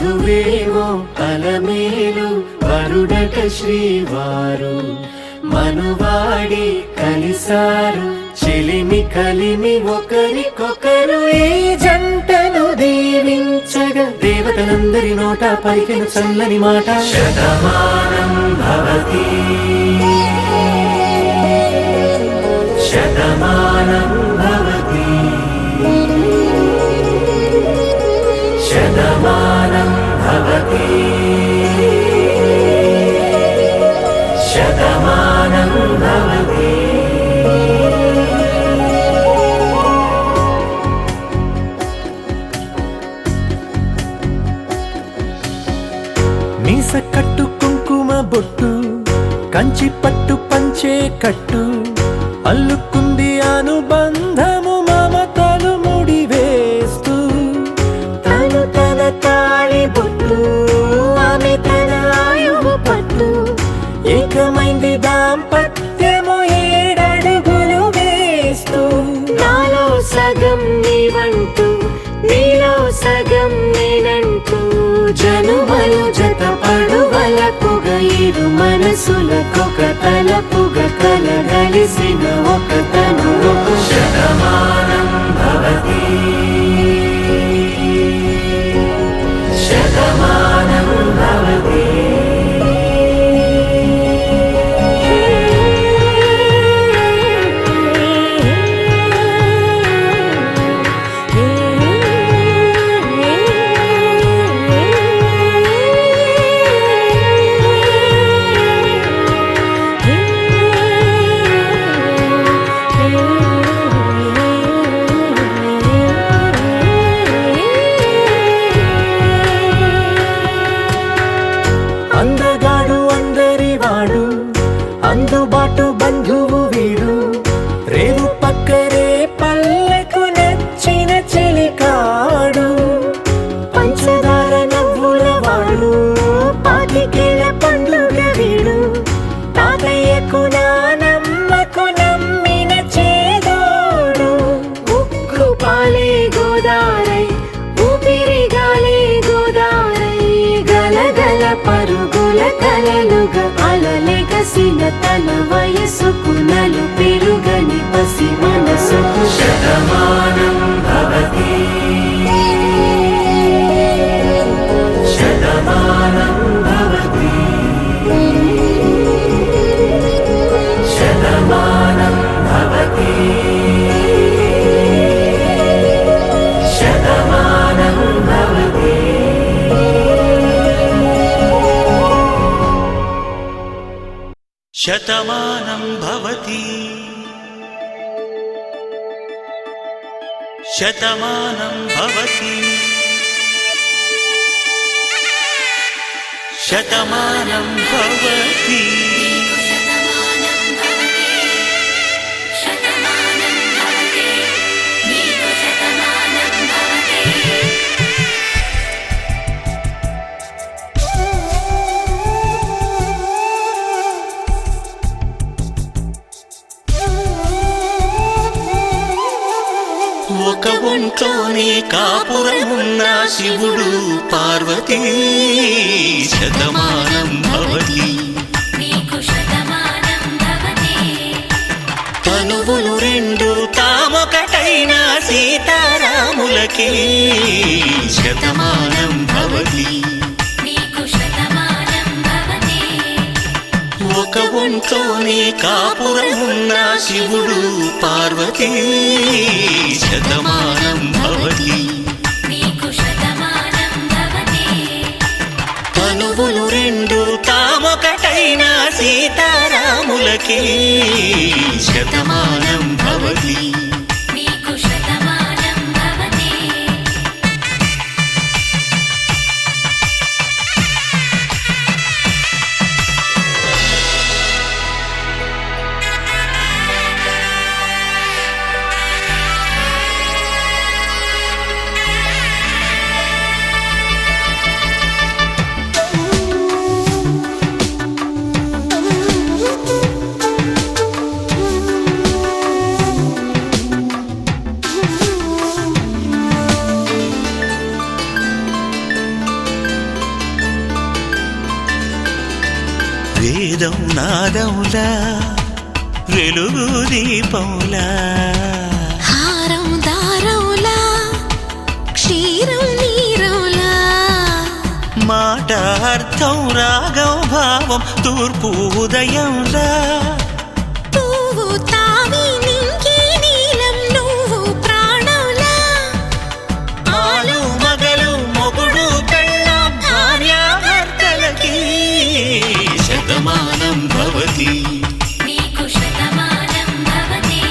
వధువేవో అలమేలు వరుడట శ్రీవారు మనువాడి కలిసారు చెలిమి కలిమి ఒకరికొకరు ఈ జంటను దీవించగా దేవతలందరి నోట పలికిన చల్లని మాట శతమానం భవతి శతమానం భవతి శతమానం భవతి శతమానం భవతి. మీస కట్టు కుంకుమ బొట్టు కంచి పట్టు పంచే కట్టు అల్లుకుంది అనుబంధము మమతలు ముడివేస్తూ తను తన తాళి బొట్టు ఆమె తన ఆయువు పట్టు ఏకమైంది దాంపత్యము 7 అడుగులు వేస్తూ నాలో సగం నీవంటూ నీలో సగం నేనంటూ జనుమలు జతపడువలపుగ ఇరు మనసులకొక తలపుగ కలగలిసిన ఒక తను శతమానం భవతి శతమానం భవతి. అందగాడు అందరివాడు అందుబాటు బంధువు వీడు రేవు పక్కరే పల్లెకు నచ్చిన చెలికాడు పంచదార నవ్వుల వాడు పాతికేల పండుగ వీడు తాతయ్యకు నానమ్మకు నమ్మిన చేదోడు ఉక్కు పాలే గోదారై ఊపిరిగాలే గోదారై గలగల పరుగుల కలలుగా అలలెగసిన తన వయసుకు నలు పెరుగని పసి మనసుకు శతమానం భవతి శతమానం భవతి శతమానం భవతి శతమానం భవతి. శతమానం భవతి శతమానం భవతి శతమానం భవతి. ఒక ఒంట్లోనే కాపురమున్న శివుడు పార్వతీ శతమానం భవతి తనువులు రెండు తామొకటైన సీతారాములకి శతమానం భవతి ఒక ఒంట్లోనే కాపురమున్న శివుడు పార్వతీ శతమానం భవతి తనువులు రెండు తామొకటైన సీతారాములకి శతమానం భవతి వేదం నాదములా వెలుగు దీపములా హారం దారములా క్షీరం నీరములా మాట అర్థం రాగం భావం తూర్పు ఉదయంలా పువ్వు తావి నింగి నీలం నువ్వు ప్రాణంలా ఆలు మగలు మొగుడు పెళ్ళాం భార్యాభర్తలకి శతమానం భవతి నీకు శతమానం భవతి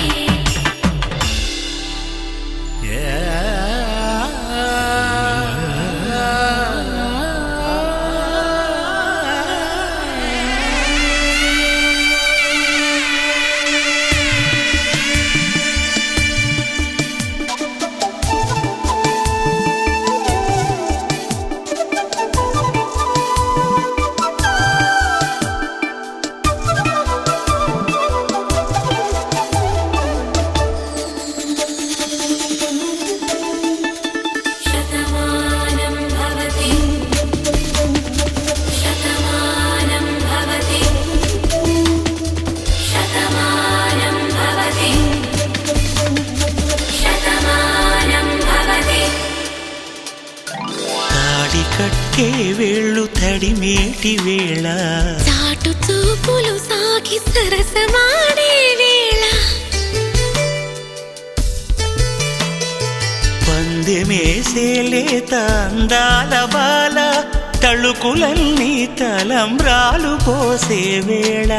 శతమానం భవతి శతమానం భవతి శతమానం భవతి శతమానం భవతి తాడి కట్టే వేళ్ళు తడిమేటి వేళ చాటు చూపులు సాగి సరసమాడే వేళ పందెమేసేలేత అందాల బాల తళుకులన్నీ తలంబ్రాలు పోసే వేళ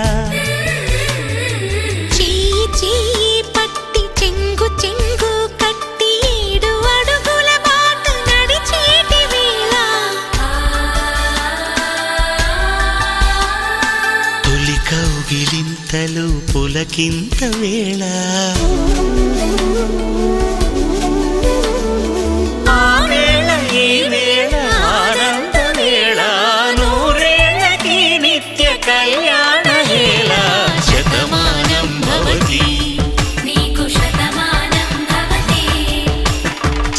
చెయ్యి చెయ్యి పట్టి చెంగు చెంగు కట్టి 7 అడుగుల బాట నడిచేటి వేళ తొలి కౌగిలింతలు పులకింత వేళ ఆ వేళ ఈ వేళ ఆనంద వేళ నూరేళ్ళకి నిత్య కళ్యాణ వేళ శతమానం భవతి నీకు శతమానం భవతి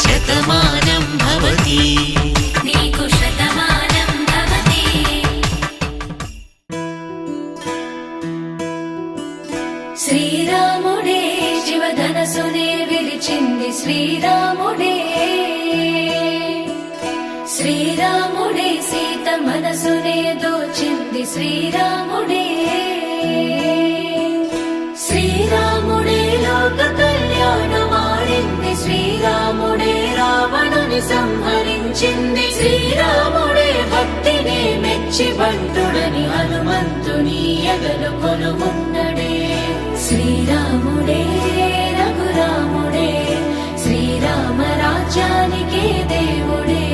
శతమానం భవతి నీకు శతమానం భవతి శ్రీరాముడే శివధనసునే విరిచింది శ్రీరాముడే శ్రీరాముడే సీత మనసునే దోచింది శ్రీరాముడే శ్రీరాముడే లోక కళ్యాణమాడింది శ్రీరాముడే రావణుని సంహరించింది శ్రీరాముడే భక్తిని మెచ్చి బంటుడని హనుమంతుని ఎగలు కొలువున్నడే శ్రీరాముడే రఘురాముడే శ్రీరామ రాజ్యానికే దేవుడే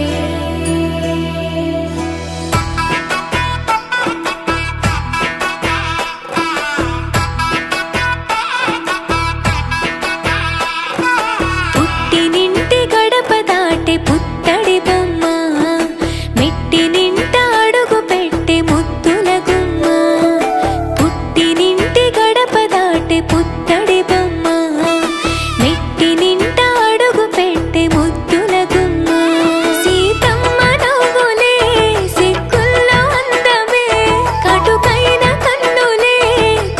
పుట్టినింటి గడప దాటే పుత్తడి బొమ్మ మెట్టినింట అడుగు పెట్టే ముద్దుల గుమ్మ పుట్టినింటి గడప దాటే పుత్తడి బొమ్మ మెట్టినింట అడుగు పెట్టే ముద్దుల గుమ్మ సీతమ్మ నవ్వులే సిగ్గుల్లో అందమే కటుకైన కన్నులే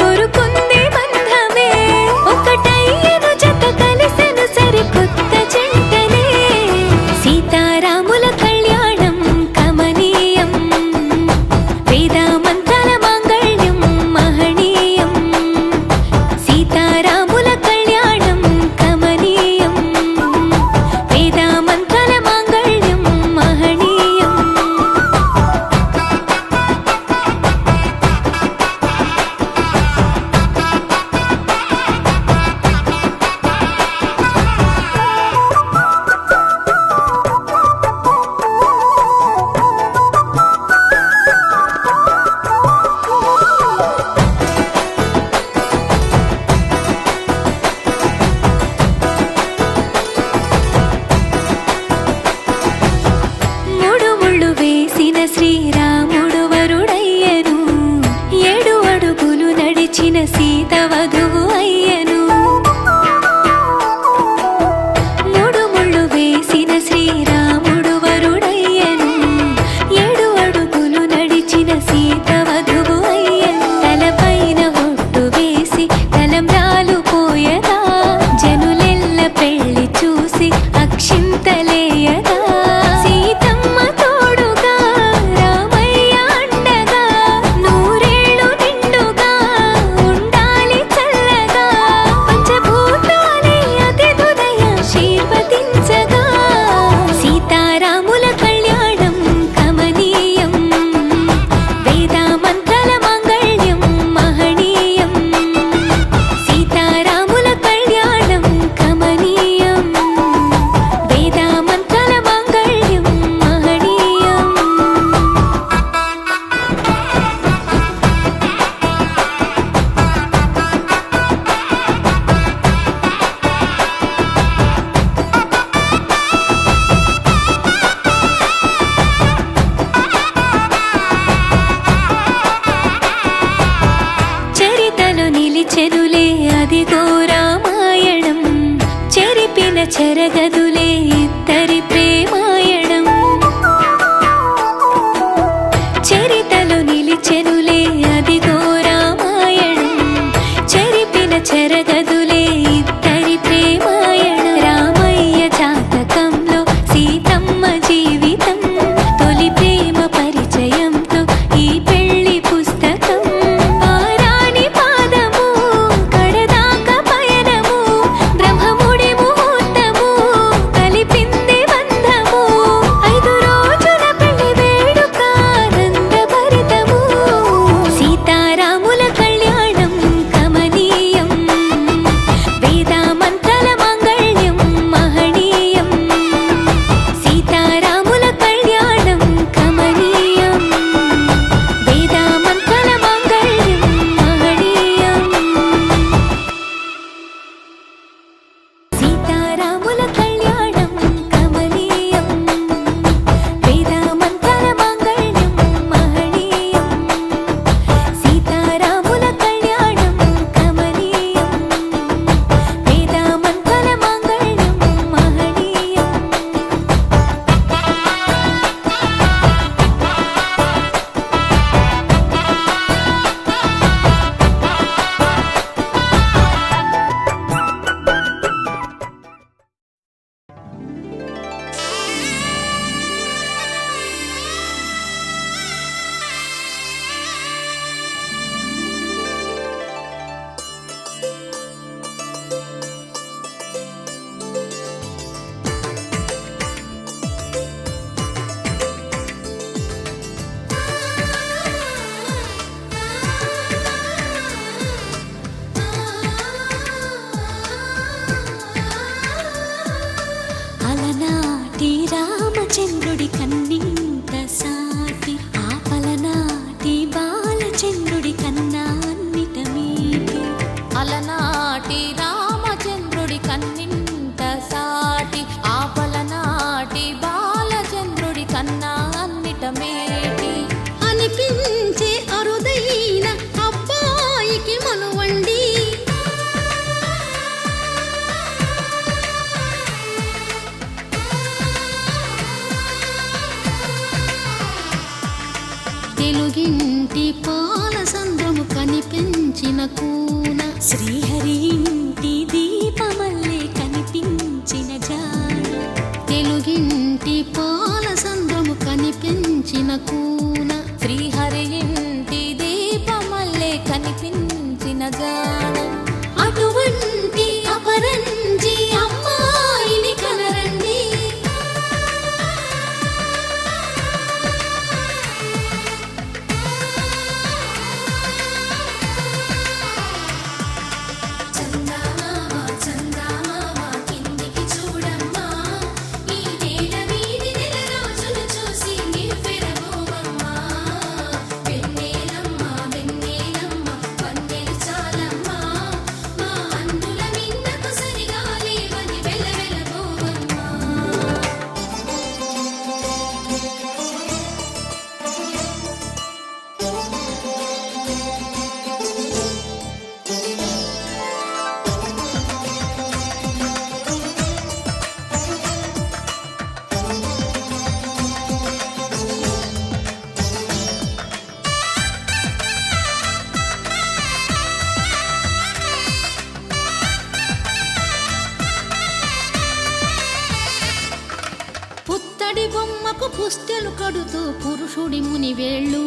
కొరుకుంది బంధమే ఒకటయ్యను జత కలిసెను సరికొత్త జంటనే సీతారాముల కళ్యాణం కమనీయం వేదామంతల మాంగళ్యం మహనీయం సీతారాముల కళ్యాణం కమనీయం వేదామంతల మాంగళ్యం మహనీయం మూడు ముళ్ళు వేసిన శ్రీరాముడు వరుడయ్యను 7 అడుగులు నడిచిన సీత వధువు అయ్యను మూడు ముళ్ళు వేసిన శ్రీరాముడు వరుడయ్యను 7 అడుగులు నడిచిన సీత వధువు అయ్యను నిలిచెనులే అదిగో రామాయణం చెరిపిన చెరగదులే ఇద్దరి ప్రేమాయణం చరితలు నిలిచెనులే అదిగో రామాయణం చెరిపిన చెరగదులే ఇద్దరి ప్రేమాయణం రామయ్య జాతకంలో సీతమ్మ జీవితం తొలి ప్రేమ పరిచయంతో ఈ పెళ్లి పుస్తకం ఆరాని పాదము కడదాకా పయనము బ్రహ్మముడి ముహూర్తము కలిపింది బంధము 5 రోజుల పెళ్లి వేడుక ఆనందభరితము సీతారాముల కళ్యాణం కమనీయం వేదామంతల మాంగళ్యం మహనీయం సీతారాముల కళ్యాణం కమనీయం వేదామంతల మాంగళ్యం మహనీయం సీతారాముల కళ్యాణం కమనీయం వేదామంతల మాంగళ్యం మహనీయం సీతారాముల కళ్యాణం కమనీయం వేదామంతల మాంగళ్యం మహనీయం అలనాటి రామచంద్రుడి కన్నింత సాటి ఆపలనాటి బాలచంద్రుడి కన్నా అన్నిట మీటి అలనాటి రామచంద్రుడి కన్నింత సాటి ఆపలనాటి బాలచంద్రుడి కన్నా అన్నిట మేటి అనిపించే అరుదైన అబ్బాయికి మనువండి తెలుగింటి పాలసంద్రము కనిపించిన కూన శ్రీహరి ఇంటి దీపమల్లే కనిపించిన జాడ తెలుగింటి పాలసంద్రము కనిపించిన కూన శ్రీహరి ఇంటి దీపమల్లే కనిపించిన జాడ అటువంటి అపరంజి అమ్మాయిని కనరండి చందమామ చందమామ కిందికి చూడమ్మా ఈ నేల వీధి నెల రోజులు చూసి నివ్వెరబోవమ్మా వెన్నెలమ్మ వెన్నెలమ్మ వన్నెలు చాలమ్మా మా అందుల మిన్నకు సరిగా లేవని వెలవెలబోవమ్మా పుత్తడి బొమ్మకు పుస్తెలు కడుతూ పురుషుడి ముని వేళ్ళు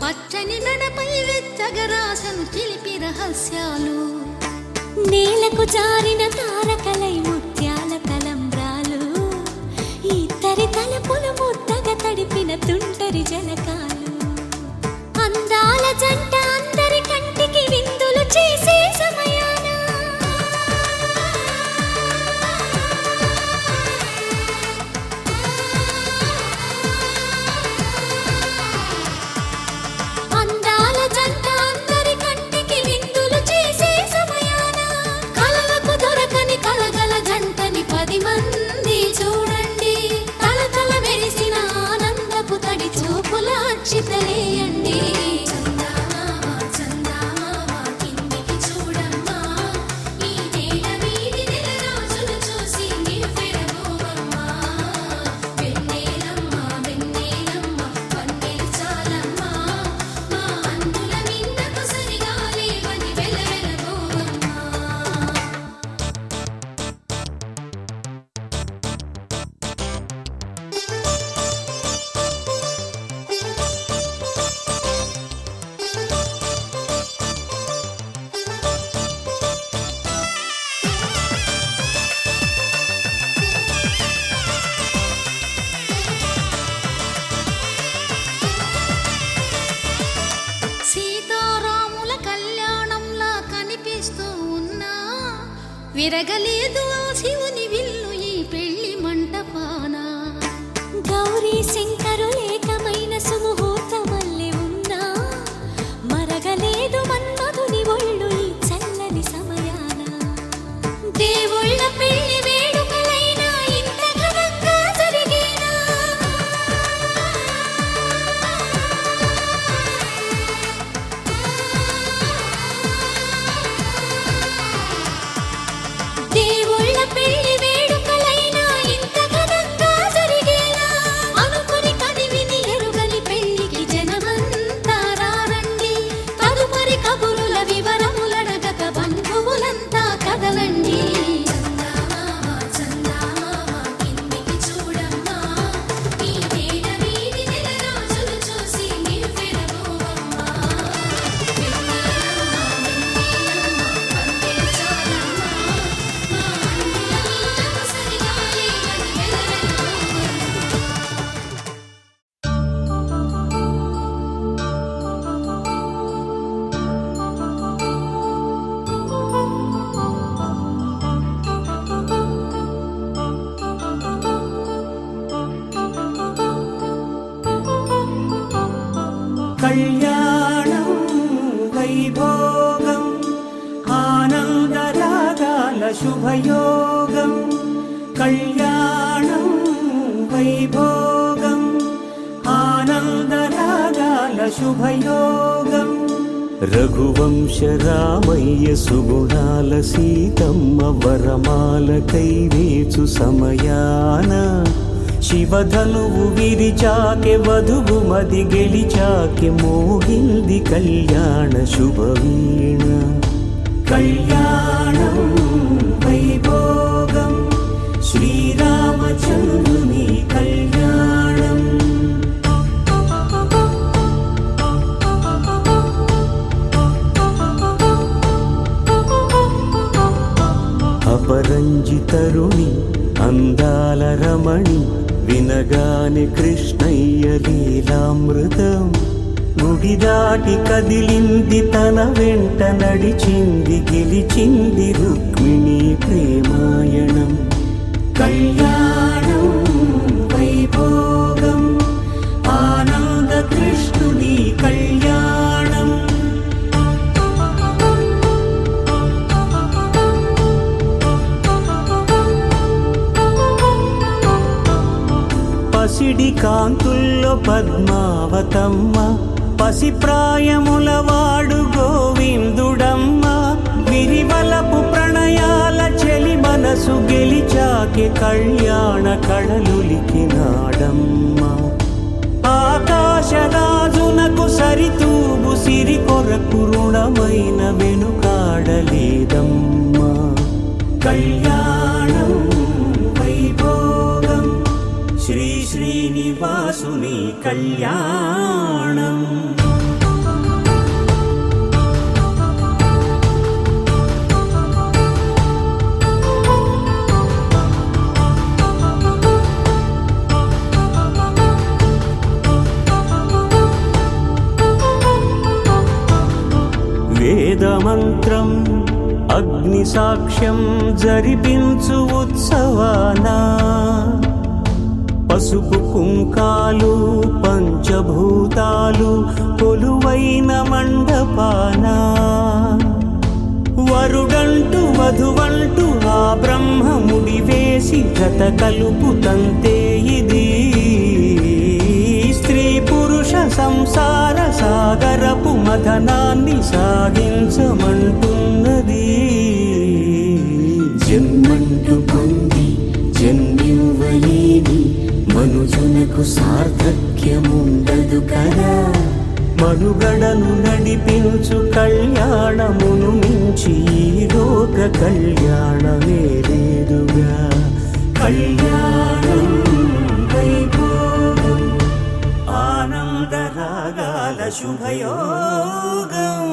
పచ్చని మెడపై వెచ్చగరాసను చిలిపి రహస్యాలు నేలకు జారిన తారకలై ముత్యాల తలంబ్రాలు ఇద్దరి తలపులు ముద్దగా తడిపిన తుంటరి జలకాలు అందాల జంట అందరి కంటికి విందులు చేసే సమయాన అందాల జంట అందరి కంటికి విందులు చేసే సమయాన కలలకు దొరకని కలగల జంటని 10 మంది చూడండి తలతల మెరిసిన ఆనందపు తడి చూపులా విరగలేదు ఆ శివుని విల్లు ఈ పెళ్లి మంటపాన. గౌరీ శంకరులేకమైన సుముహూర్తమల్లె ఉన్నా మరగలేదు మన్మధుని ఒళ్ళు ఈ చల్లని సమయాన. దేవుళ్ళ పెళ్లి వేడుకలైనా ఇంత ఘనంగా జరిగేనా? దేవుళ్ళ పెళ్లి వేడుకలైనా ఇంత ఘనంగా జరిగేనా? అనుకుని కనివిని ఎరుగని పెళ్లికి జనమంతా రారండి. తదుపరి కబురుల వివరములడగక బంధువులంతా కదలండి. చందమామ చందమామ కిందికి చూడమ్మా, ఈ వేళ వీడి నెల రోజులు చూసి నివ్వెరపోవమ్మా. వెన్నెలమ్మ వెన్నెలమ్మ పందిరి చాలమ్మా, మా అన్నుల నీడకు సరిగా లేదని వెలవెలపోవమ్మా. కళ్యాణం వైభోగం ఆనందరాగాల శుభయోగం. కళ్యాణం వైభోగం ఆనందరాగాల శుభయోగం. రఘువంశ రామయ్య సుగుణాల సీతమ్మ వరమాల కైవేచు సమయాన శివధనువు విరిచాకె వధువు మది గెలిచాకె మోగింది కళ్యాణ శుభవీణ. కళ్యాణం వైభోగం శ్రీరామచంద్రుని కళ్యాణం. అపరంజి తరుణి అందాల రమణి వినగాని కృష్ణయ్య లీలామృతం. గుడి దాటి కదిలింది తన వెంట నడిచింది గెలిచింది రుక్మిణి ప్రేమాయణం. కళ్యాణం వైభోగం ఆనంద కృష్ణుని కళ్యాణం. పసిడి కాంతుల్లో పద్మావతమ్మ పసిప్రాయముల వాడు గోవిందుడమ్మ. విరివలపు ప్రణయాల చెలి మనసు గెలిచాకె కళ్యాణ కళలులికినాడమ్మ. ఆకాశరాజునకు సరితూగు సిరి కొరకు రుణమైన వెనుకాడలేదమ్మా. కళ్యాణం వైభోగం శ్రీ శ్రీనివాసుని కళ్యాణం. వేదమంత్రం అగ్ని సాక్ష్యం జరిపించు ఉత్సవానా. పసుపు కుంకాలు పంచభూతాలు కొలువైన మండపాన. వరుడంటూ వధువంటూ ఆ బ్రహ్మముడి వేసి జత కలుపు తంతే ఇది. స్త్రీ పురుష సంసార సాగరపు మథనాన్ని సాగించమంటున్నది. జన్మంటూ పొంది జన్మివ్వలేని మనుజునకు సార్థక్యముండదు కదా. మనుగడను నడిపించు కళ్యాణమును మించి ఈ లోక కళ్యాణమే లేదుగా. కళ్యాణం వైభోగం ఆనందరాగాల శుభయోగం.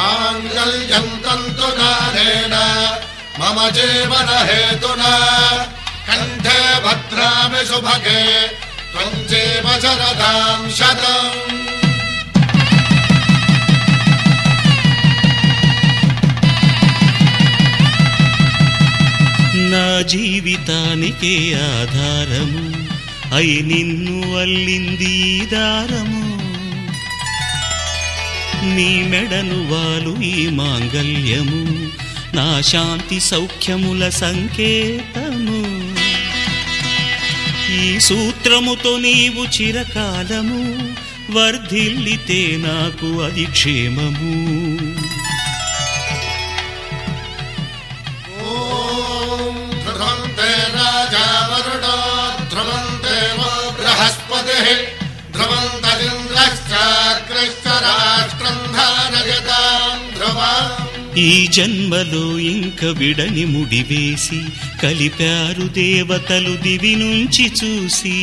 మాంగళ్యం తంతునానేన మమ జీవన హేతునా కంఠే భద్రామి శుభగే త్వం జీవ శరదాం శతం. నా జీవితానికే ఆధారము అయి నిన్ను అల్లింది దారము. నీ మెడను వాలు ఈ మాంగల్యము నా శాంతి సౌఖ్యముల సంకేతము. ఈ సూత్రముతో నీవు చిరకాలము వర్ధిల్లితే నాకు అది క్షేమము. ఈ జన్మలో ఇంక విడని ముడివేసి కలిపారు దేవతలు దివి నుంచి చూసి.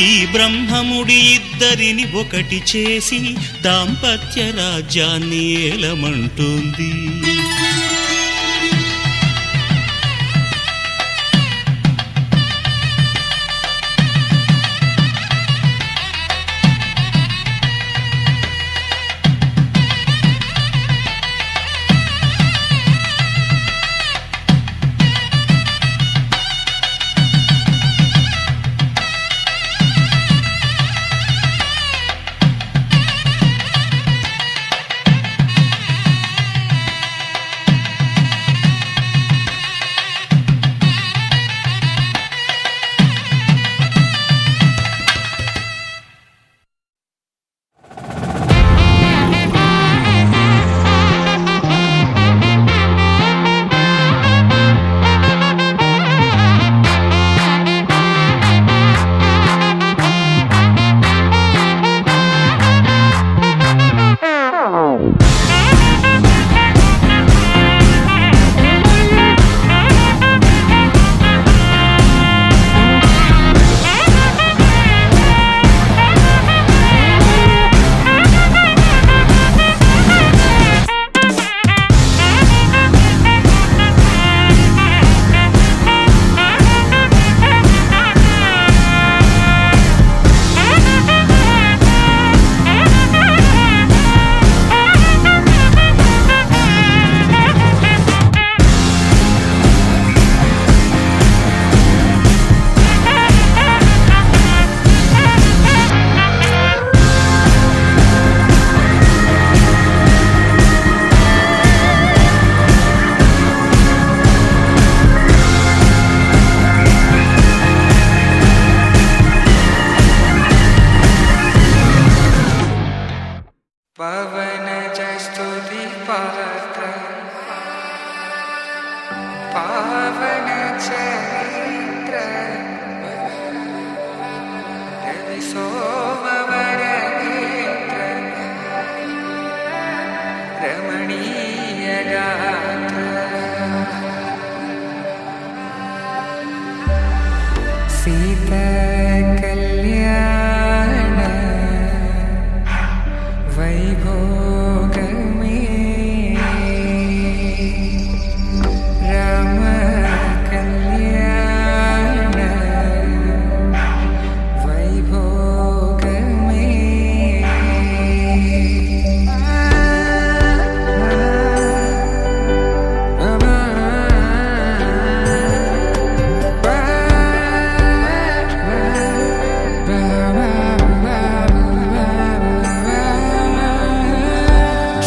ఈ బ్రహ్మముడి ఇద్దరిని ఒకటి చేసి దాంపత్య రాజ్యాన్ని ఏలమంటుంది.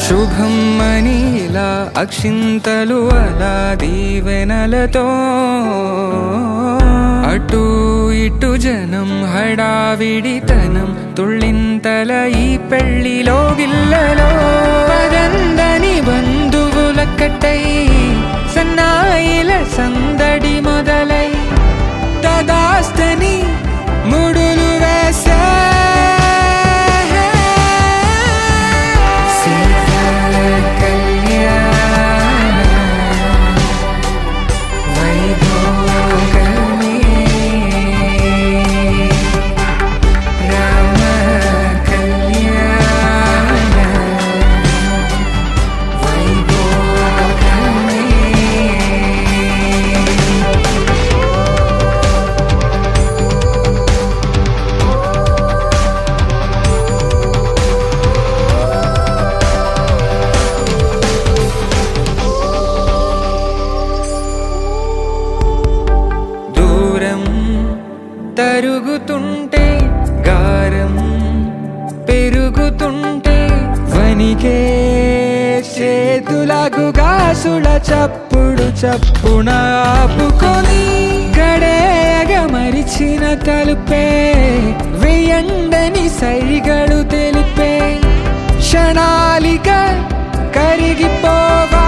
శుభం మనీలా అక్షింతలు అలా దీవెనలతో అటు ఇటు జనం హడావిడితనం తుళ్ళింతల ఈ పెళ్లిలో గిల్లలో పదందని బంధువులక్కటై సన్నాయిల సందడి మొదలై తదాస్తని ముడులు వేసే దానికే చేతులకు గాసుల చప్పుడు చప్పున ఆపుకొని గడేయగ మరిచిన తలుపే వెయ్యండని సైగడు తెలిపే క్షణాలిక కరిగిపోవా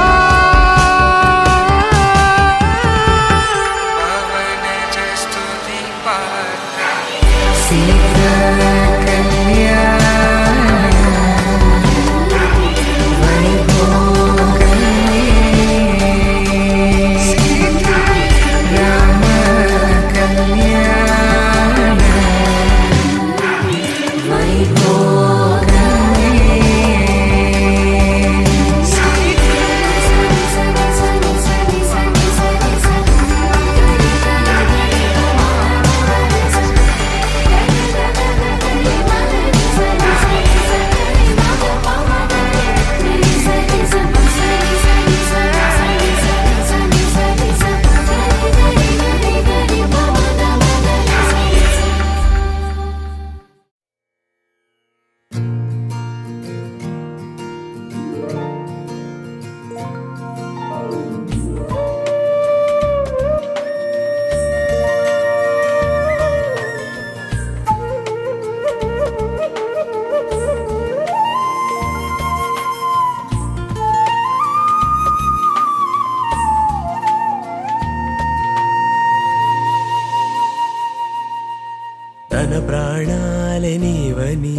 తన ప్రాణాలే నీవని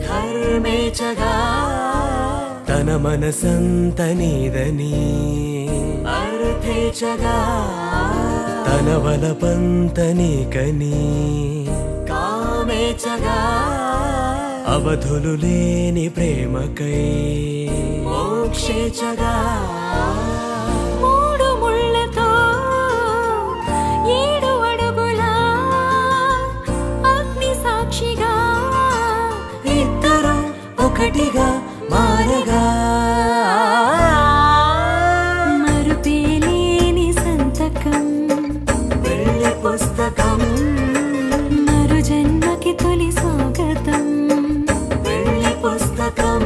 ధర్మేచగా తన మనసంత నీదని అర్థేచగా తన వలపంత నీకని కామేచగా అవధులు లేని ప్రేమకై మోక్షేచగా మూడు ముళ్ళతో 7 అడుగుల అగ్ని సాక్షిగా ఇద్దరు ఒకటిగా మారగా మరుపేలేని సంతకం వెళ్ళి పుస్తకం మరు జన్మకి తొలి స్వాగతం వెళ్ళి పుస్తకం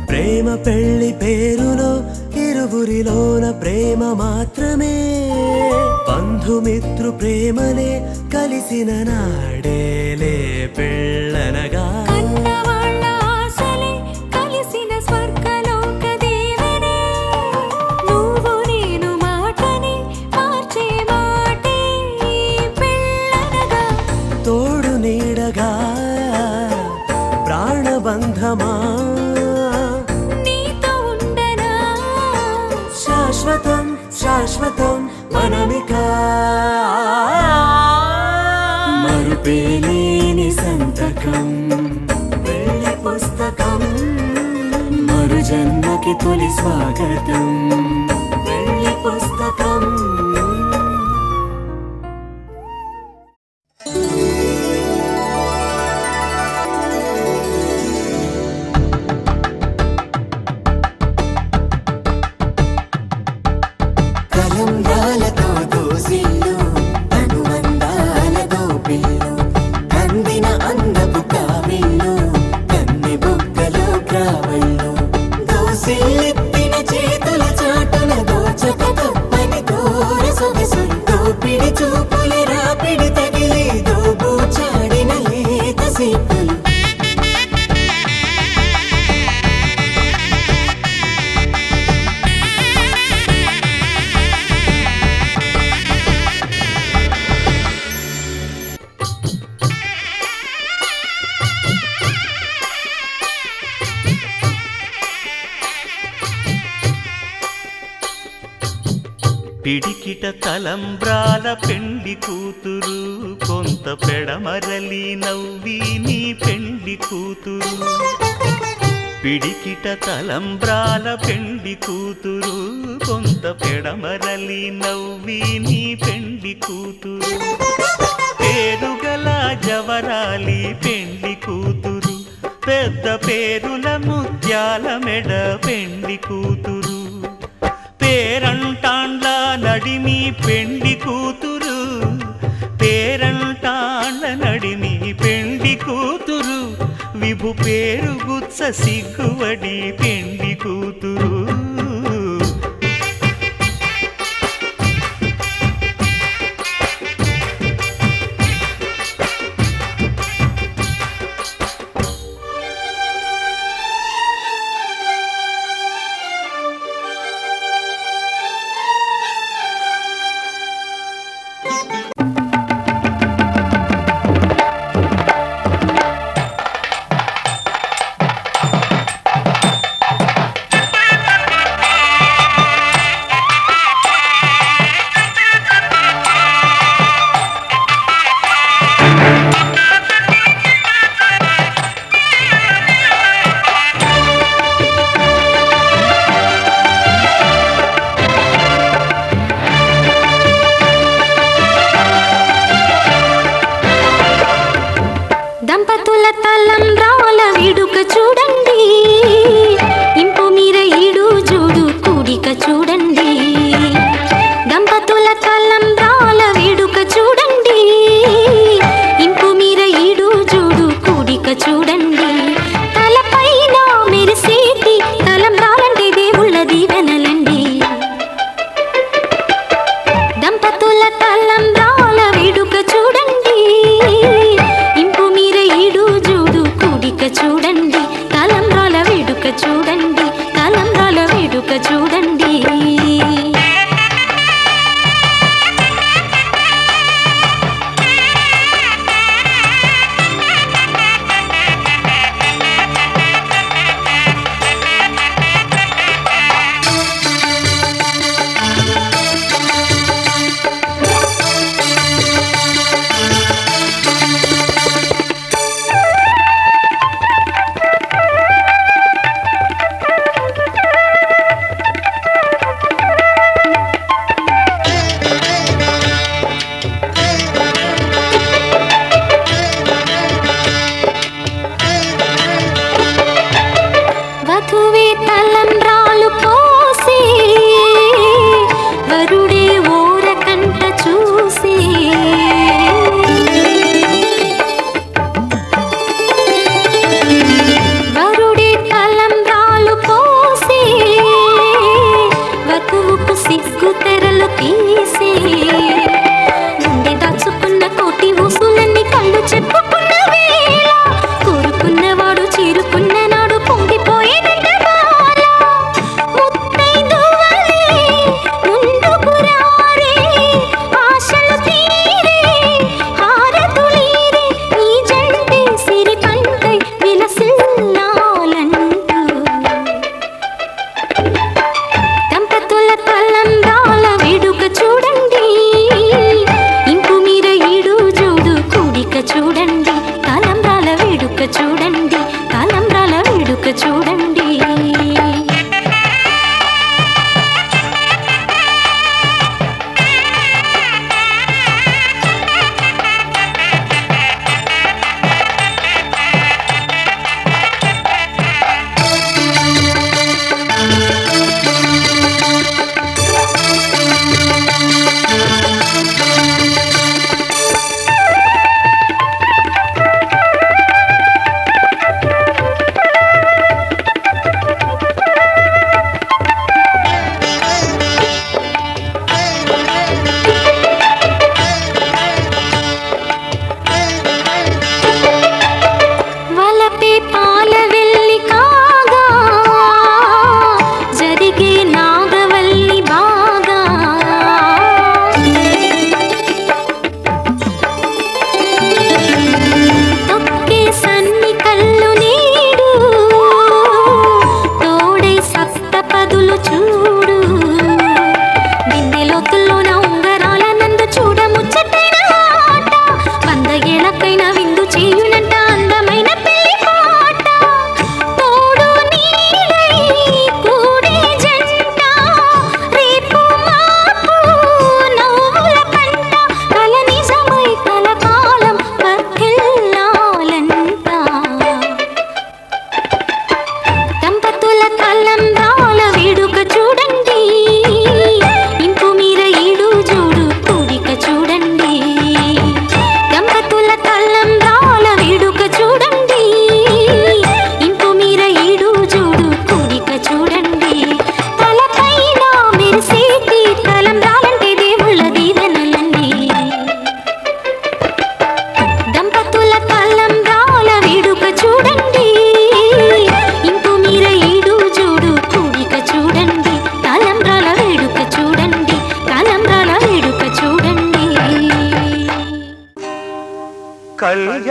ప్రేమ పెళ్లి పేరులో ఇరువురిలోన ప్రేమ మాత్రమే బంధుమిత్రు ప్రేమలే కలిసిన నాడేలే పెళ్ళనగా కన్నవాళ్ళ ఆశలే కలిసిన స్వర్గలోక దేవనే నువ్వు నేను మాటని మార్చే మాటే పెళ్ళనగా తోడు నీడగా ప్రాణబంధమా నీతో ఉండనా శాశ్వతం శాశ్వతం మనమిక మరుపేలేని సంతకం వెళ్ళి పుస్తకం మరు జన్మకి తొలి స్వాగతం వెళ్ళి పుస్తకం కలంబ్రాలతో దోసిళ్ళు అనుబంధాలతో పిల్లు అందిన అందపు కావిళ్ళు కన్ని బుగ్గలో గ్రావళ్ళు దోసిళ్ళెత్తిన చేతుల చాటున దోచక తప్పని దూర సొగసులు దోపిడి చూపులు రాపిడి తగిలి దోబూచాడిన లేత సీపులు పిడికిట తలంబ్రాల పెండ్లి కూతురు కొంత పెడమరలి నవ్వి నీ పెండ్లి కూతురు పిడికిట తలంబ్రాల పెండ్లి కూతురు కొంత పెడమరలి నవ్వి నీ పెండ్లి కూతురు పేరుగల జవరాలి పెండ్లి కూతురు పెద్ద పేరుల ముత్యాల మెడ పెండ్లి కూతురు పేరంటాండ్ల నడిమి పెండి కూతురు, పేరంటాండ్ల నడిమి పెండి కూతురు, విభు పేరు గుత్స సిగ్గువడి పెండి కూతురు. దంపతుల తలంబ్రాల వేడుక చూడండి, ఇంపు మీర ఈడు జోడు కూడిక చూడండి. దంపతుల తలంబ్రాల వేడుక చూడండి, ఇంపు మీర ఈడు జోడు కూడిక చూడండి. తలపైన మెరిసేటి తలంబ్రాలంటే దేవుళ్ళ దీవెనలండి. దంపతుల తలంబ్రాల వేడుక చూడండి, ఇంపు మీర ఈడు జోడు కూడిక చూడండి. తలంబ్రాల వేడుక చూడండి, తలంబ్రాల వేడుక చూడండి. వధువే తలంబ్రాలు పోసి, వరుడే ఓరకంట చూసి. వరుడే తలంబ్రాలు పోసి, వధువుకు సిగ్గు తెరలు తీసి. గుండె దాచుకున్న కోటి ఊసులన్నీ కళ్ళు చెప్పుకున్న వేళ, కోరుకున్నవాడు చేరుకున్న నాడు పొంగిపోయేదంట బాల. ముత్తైదువల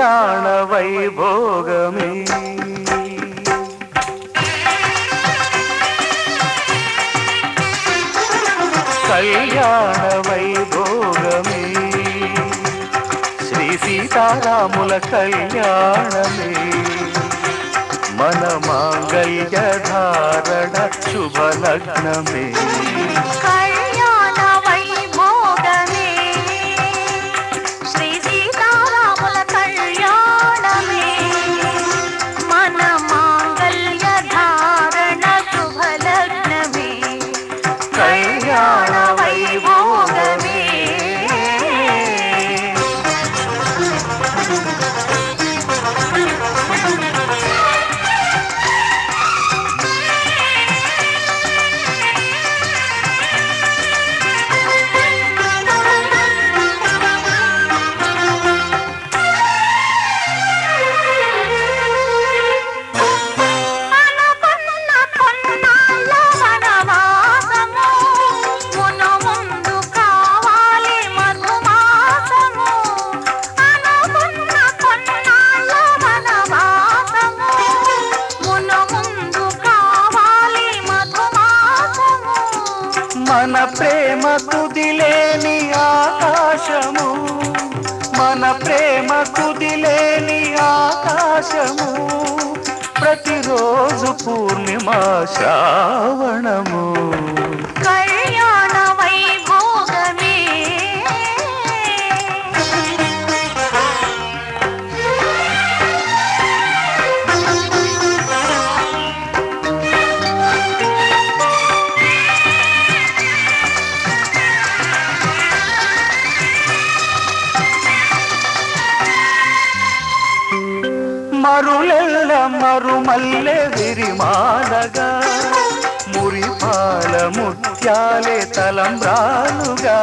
కళ్యాణ వైభోగమే కళ్యాణ వైభోగమే శ్రీ సీతారాముల కళ్యాణమే మన మాంగళ్య ధారణ శుభలగ్నమే కళ్యాణ వైభోగమే శ్రీ సీతారాముల కళ్యాణమే మన మాంగళ్య ధారణ శుభలగ్నమే కళ్యాణ వైభోగమే మన ప్రేమ కుదిలేని ఆకాశము మన ప్రేమ కుదిలేని ఆకాశము ప్రతిరోజు పూర్ణిమ శ్రావణము కళ్యాణ వైభోగమే మరులెల్ల మరుమల్లె విరిమాలగా మురిపాల ముత్యాలే తలంబ్రాలుగా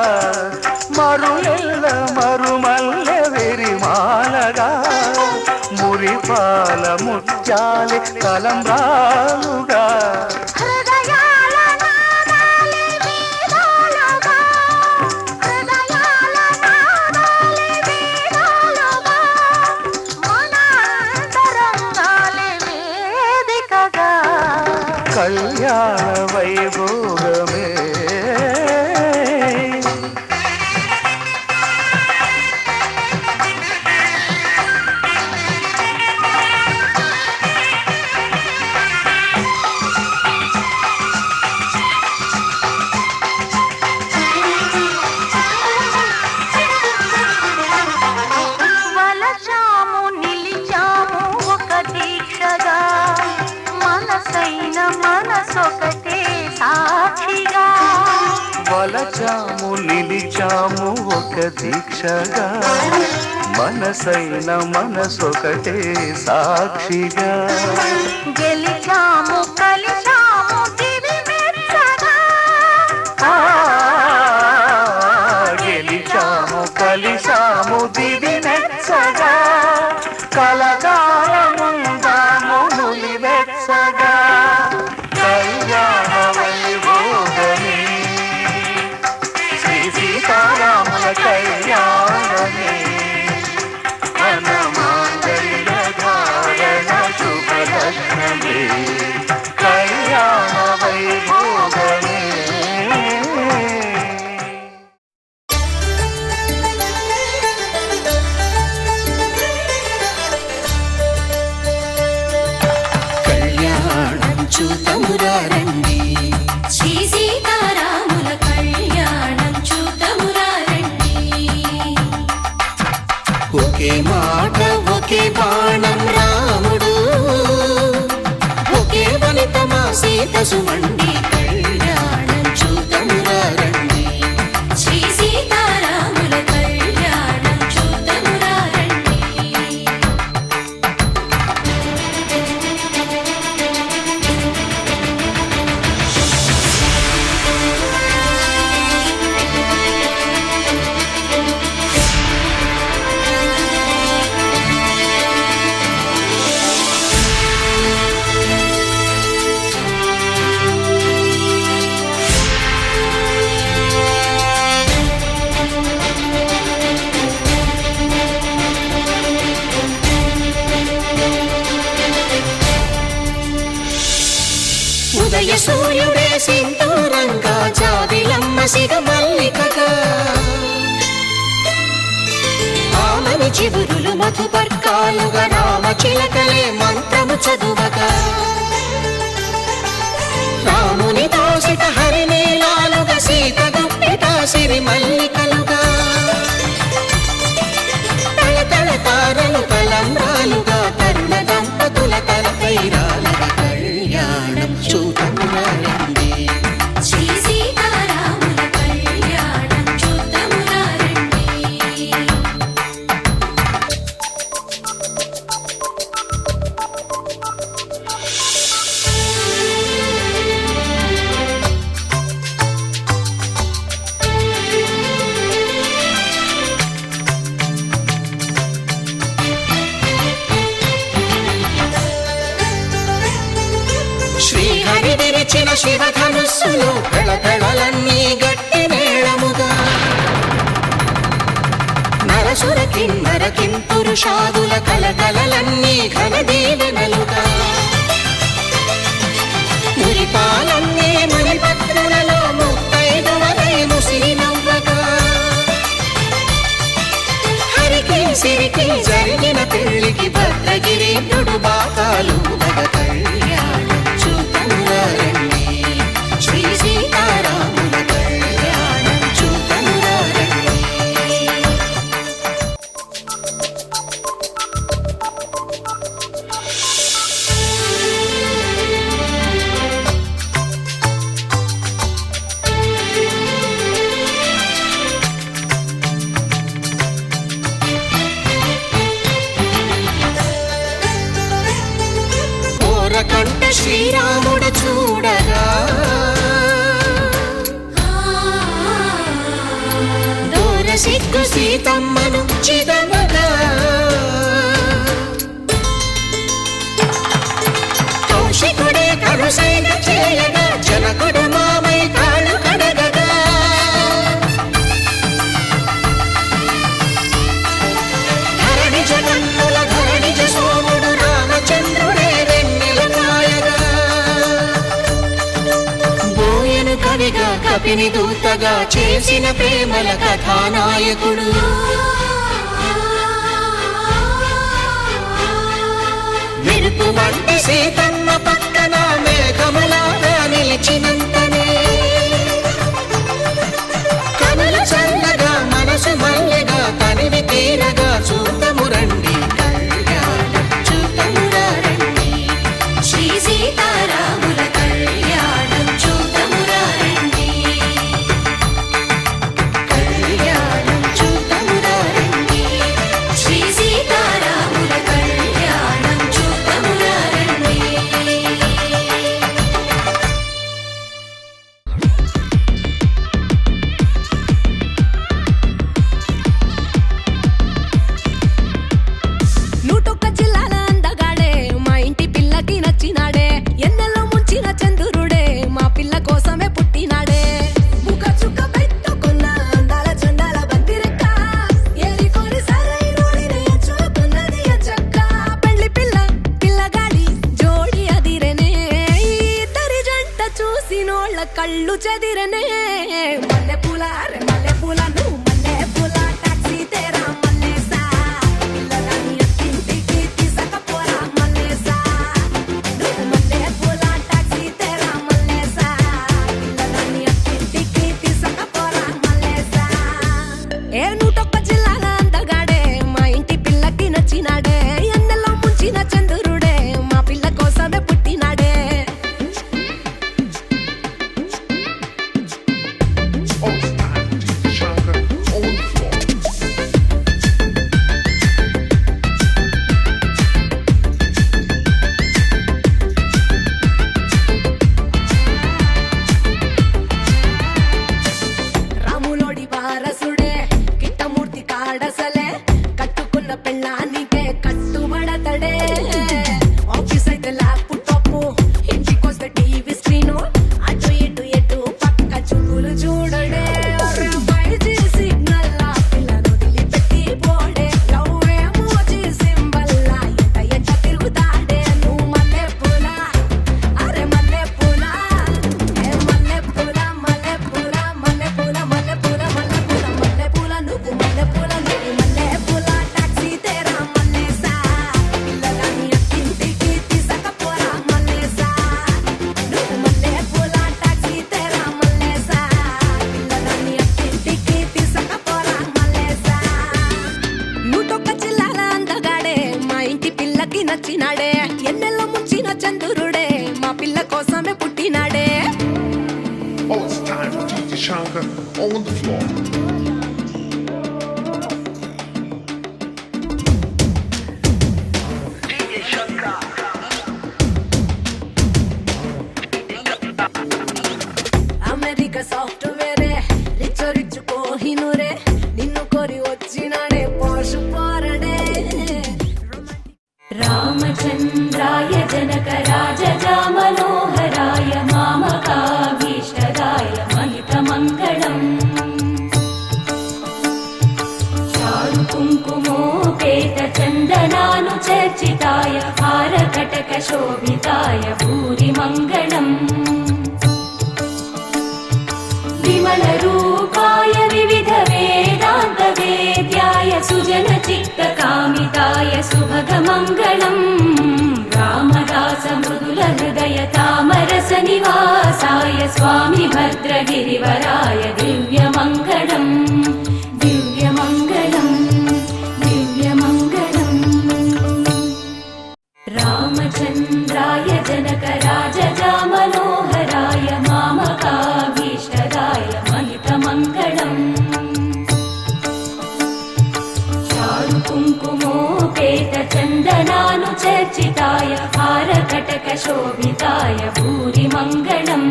మరులెల్ల మరుమల్లె విరిమాలగా మురిపాల ముత్యాలే తలంబ్రాలుగా కళ్యాణ వైభోగమే వలచాము నిలిచాము ఒక దీక్షగా మనసైన మనసొకటే సాక్షిగా వలచాము నిలిచాము ఒక దీక్షగా మనసైన మనసొకటే సాక్షిగా గెలిచాము కలిచాము దివి మెచ్చగా గెలిచాము కలిశాము దివి మెచ్చగా కలకాలముందాము నులి వెచ్చగా కళ్యాణ వైభోగమే శ్రీ సీతారాముల కళ్యాణమే మన మాంగళ్య ధారణ శుభలగ్నమే కళ్యాణ వైభోగమే కళ్యాణం చూతమురా రండి శ్రీ సీతారాముల కళ్యాణం చూతమురా రండి ఒకే మాట ఒకే బాణం రాముడు ఒకే వనిత మా సీత సుమండి కళ్యాణం చూతమురా రండి శ్రీ సీతారాముల కళ్యాణం చూతమురా రండి ఉదయ సూర్యుడే సింధూరంగా జాబిలమ్మ సిగ మల్లికగా ఆమని చిగురులు మధుపర్కాలుగా రామ చిలకలే మంత్రము చదువగా రాముని దోసిట హరినీలాలుగా సీత గుప్పిట సిరి మల్లికలుగా తళతళ తారలు తలంబ్రాలుగా తరుణ దంపతుల తలపైరాలుగా కళ్యాణం చూడమురండి శ్రీ సీతారాముల కళ్యాణం చూద్దామురా రండి. శ్రీహరి విరిచిన శివధనుస్సులు కళకళలన్నీ గట్టి మేళముగా నరసుర కిన్నర కింపురుషాదుల కలకలలన్నీ ఘన దీవెనలుగా మురిపాలన్నీ మణిపత్రులలో ముత్తైదువలై ముసిరి నవ్వగా హరికి సిరికి జరిగిన పెళ్లికి భద్రగిరీంద్రుడు బాకాలు కళ్యాణం చూడమురండి శ్రీ సీతారాముల కళ్యాణం చూడమురండి ఓరకంట శ్రీరాముడు చూడగా దూర సిగ్గు సీతమ్మను చిదమగా కౌశికుడే కరుసైన చేయగా జనకుడు మామై కాళ్ళు కడగగా ధరణి జగన్నుల ధరణిజ సోముడు రామచంద్రుడే వెన్నెల కాయగా బోయను కవిగా కపిని దూతగా చేసిన ప్రేమల కథానాయకుడు మెరుపు వంటి సీతమ్మ పక్కన మేఘములాగా నిలిచినంతనే కనులు చల్లగా మనసు మల్లెగా తనివి తీరగా చూడమురండి కళ్యాణం చూడమురండి శ్రీ సీతారాముల కళ్యాణం చూద్దామురా రండి. కళ్యాణం చూడమురండి శ్రీ సీతారాముల కళ్యాణం చూద్దామురా రండి. నూటొక్క జిల్లాల అందగాడే మా ఇంటి పిల్లకి నచ్చినాడే ఎన్నెల్లో ముంచిన చంద్రుడే మా పిల్ల కోసమే పుట్టినాడే ముఖ చుక్క పెట్టుకున్న అందాల చండాల బంతిరెక్క ఏరికొని సరైనోడిని చూపుతున్నది చక్క పెళ్లి పిల్ల పిల్లగాడి జోడి అదిరనే ఈ ఇద్దరి జంట చూసినోళ్ళ కళ్ళు చెదిరనే మల్లె పూల మల్లె పూల నువ్వు మల్లె పూల టాక్సీ తేరా మల్లేసా పిల్లగాని అత్తింటికి తీసుకపోరా మల్లేసా నువ్వు మల్లె పూల టాక్సీ తేరా మల్లేసా పిల్లగాని అత్తింటికి తీసుకపోరా మల్లేసా ఏ నూటొక్క జిల్లాల అందగాడే మా ఇంటి పిల్లకి నచ్చినాడే ఎన్నెల్లో ముంచిన చంద్రుడే మా పిల్ల కోసమే పుట్టినాడే Shankar on the floor. America software rich కోహినూరే నిన్ను కోరి వచ్చినాడే పోషు పోరడే రామచంద్రాయ జనక రాజజా మనోహరాయ మామకాభీష్టదాయ మహితమంగళం చారు కుంకుమోపేత చందనాను చర్చితాయ హారకటక శోభితాయ భూరి మంగళం విమల రూపాయ వివిధ వేదాంత వేద్యాయ సుజన చిత్త కామితాయ సుభగ మంగళం రామదాస మృదుల హృదయ తామరస నివాసాయ స్వామి భద్రగిరివరాయ దివ్య మంగళం దివ్య మంగళం దివ్య మంగళం రామచంద్రాయ జనక రాజజా మనోహరాయ మామకాభీష్టదాయ మహితమంగళం చారు కుంకుమోపేత చందనాను చర్చితాయ హారకటక శోభితాయ భూరి మంగళం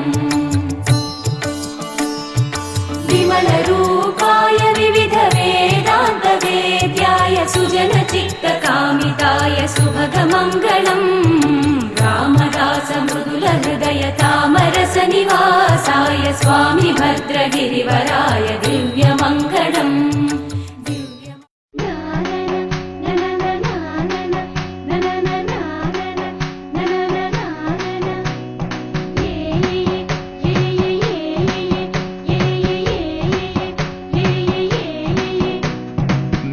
విమల రూపాయ వివిధ వేదాంత వేద్యాయ సుజన చిత్త కామితాయ సుభగ మంగళం రామదాస మృదుల హృదయ తామరస నివాసాయ స్వామి భద్రగిరివరాయ దివ్య మంగళం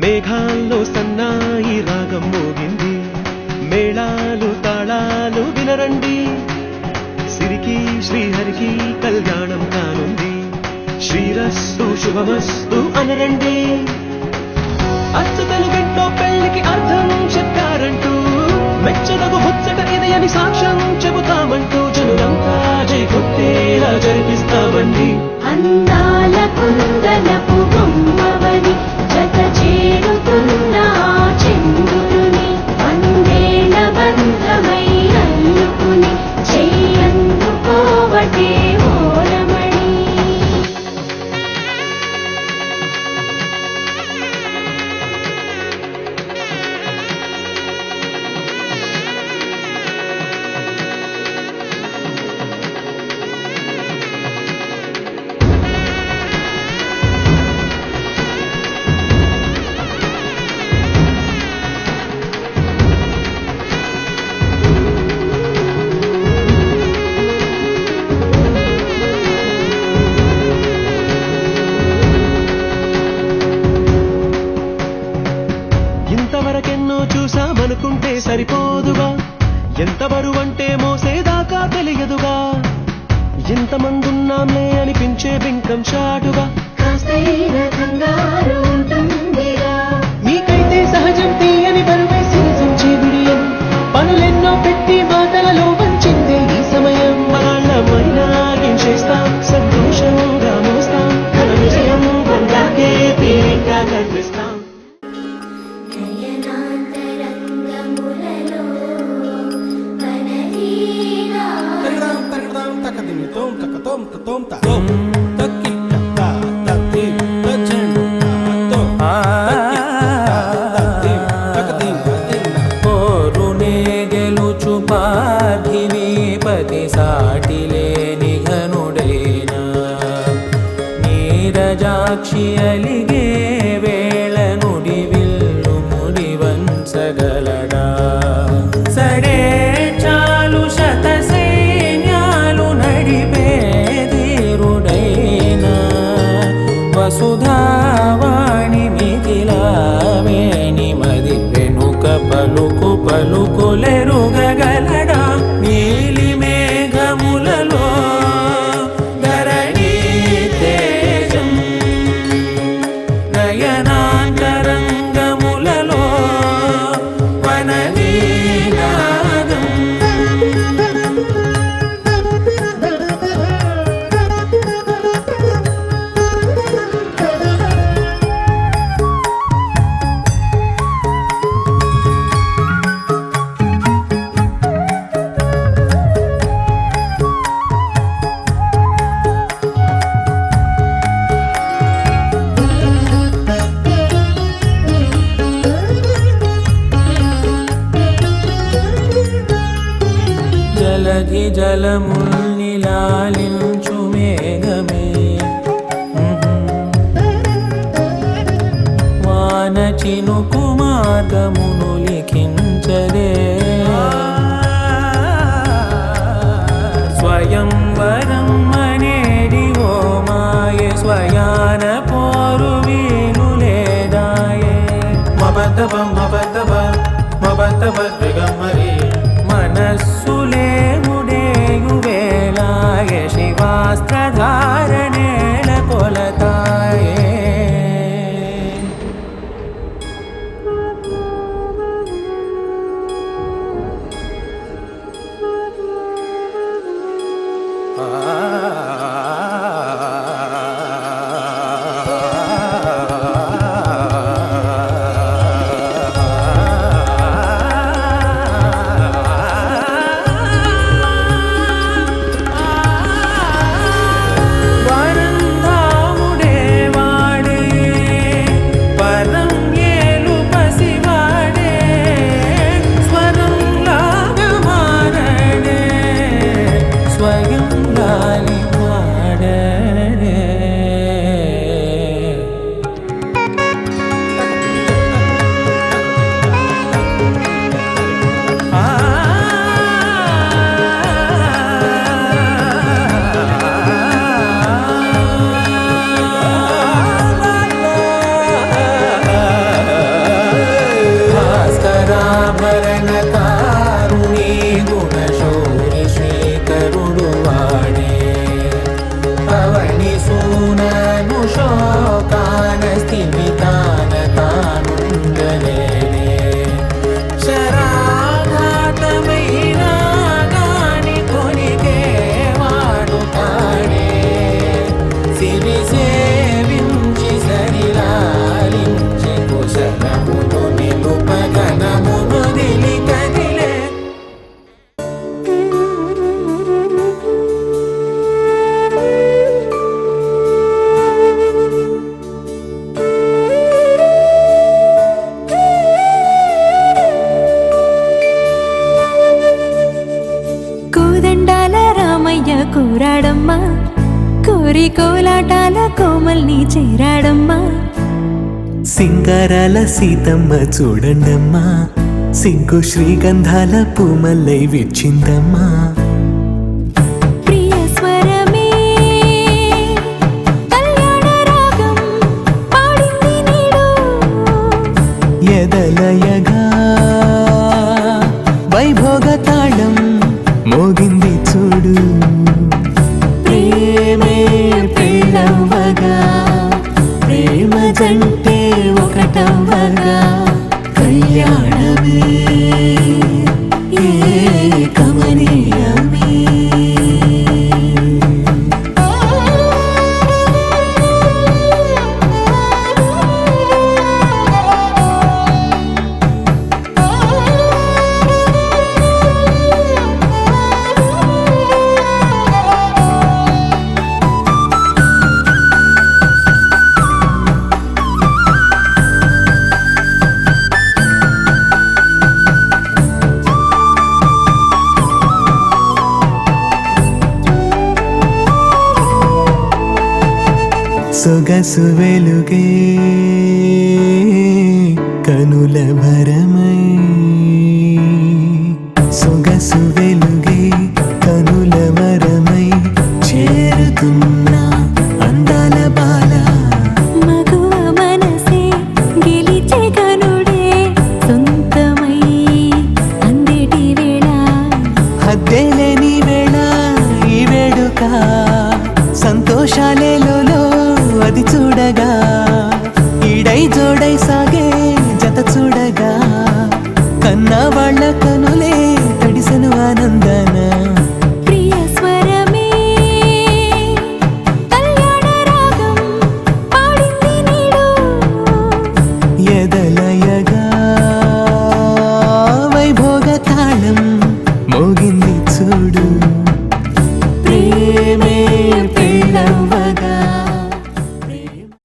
మేఘాల్లో సన్నాయి రాగం మోగింది మేళాలు తాళాలు వినరండి సిరికి శ్రీహరికి కళ్యాణం కానుంది శ్రీరస్తు శుభమస్తు అనరండి అచ్చతలు వింటో పెళ్లికి అర్థం చెప్పారంటూ మెచ్చదగు ముచ్చట ఇది అని సాక్ష్యం చెబుతామంటూ జనులంతా జై కొట్టేలా జరిపిస్తామండి అందాల కుందనపు బొమ్మవని జత చేరుతున్న చంద్రుని వందేల బంధమై అల్లుకుని చెయ్యందుకోవటే ఓరమణి ఇంతవరకెన్నో చూసామనుకుంటే సరిపోదుగా ఎంత బరువంటే మోసేదాకా తెలియదుగా ఇంతమందున్నాంలే అనిపించే బింకం చాటుగా మీకైతే సహజం తీయని బరువే సిరిసించే బిడియం పనులెన్నో పెట్టి మాటలలో వంచిందే ఈ సమయం వాళ్ళమైనా ఏం చేస్తాం సంతోషంగా మోస్తాం తన విజయం పొందాకే తీరిగ్గా కనిపిస్తాం నీరజాక్షి అలిగే వేళ నుడి విల్లు ముడి వంచగలడా సడే చాలు శత సైన్యాలు నడిపే ధీరుడైనా వసుధావాణి మిథిలావేణి మది వెనుక పలుకు పలుకులెరుగగలడా నీలి మేఘములలో ధరణి తేజం జలముల్ని లాలించు మేఘమే వాన చినుకు మార్గమును లిఖించదే స్వయంవరం అనేది ఓ మాయే స్వయాన పోరు వీలు లేదాయే మబద్దబం మబద్దబ మబద్దబ దిగమ్మరి మనస్సులే ముడేయు వేళాయే శివాస్త్రధారణేల కొలతాయే కూరాడమ్మా కోరి కోలాటాల కోమల్ని చేరాడమ్మా సింగారాల సీతమ్మ చూడండమ్మా సింగు శ్రీగంధాల పూమల్లై విచ్చిందమ్మా ప్రియ స్వరమే కళ్యాణ రాగం పాడింది నీడు ఎదలయగా వైభోగ తాళం మోగింది చూడు ప్రేమే ప్రేమవగా ప్రేమ జంటే ఒకటవగా కళ్యాణమే కమనీయమే సొగసు వెలుగే కనుల భరమై సొగసు వెలుగే కనుల వరమై చేరుతున్నా అందాల బాల మగువ మనసే గెలిచే కనుడే సొంతమై అందేటి వేళ హద్దేలేని వేళ ఈ వేడుక సంతోషాలేలో అది చూడగా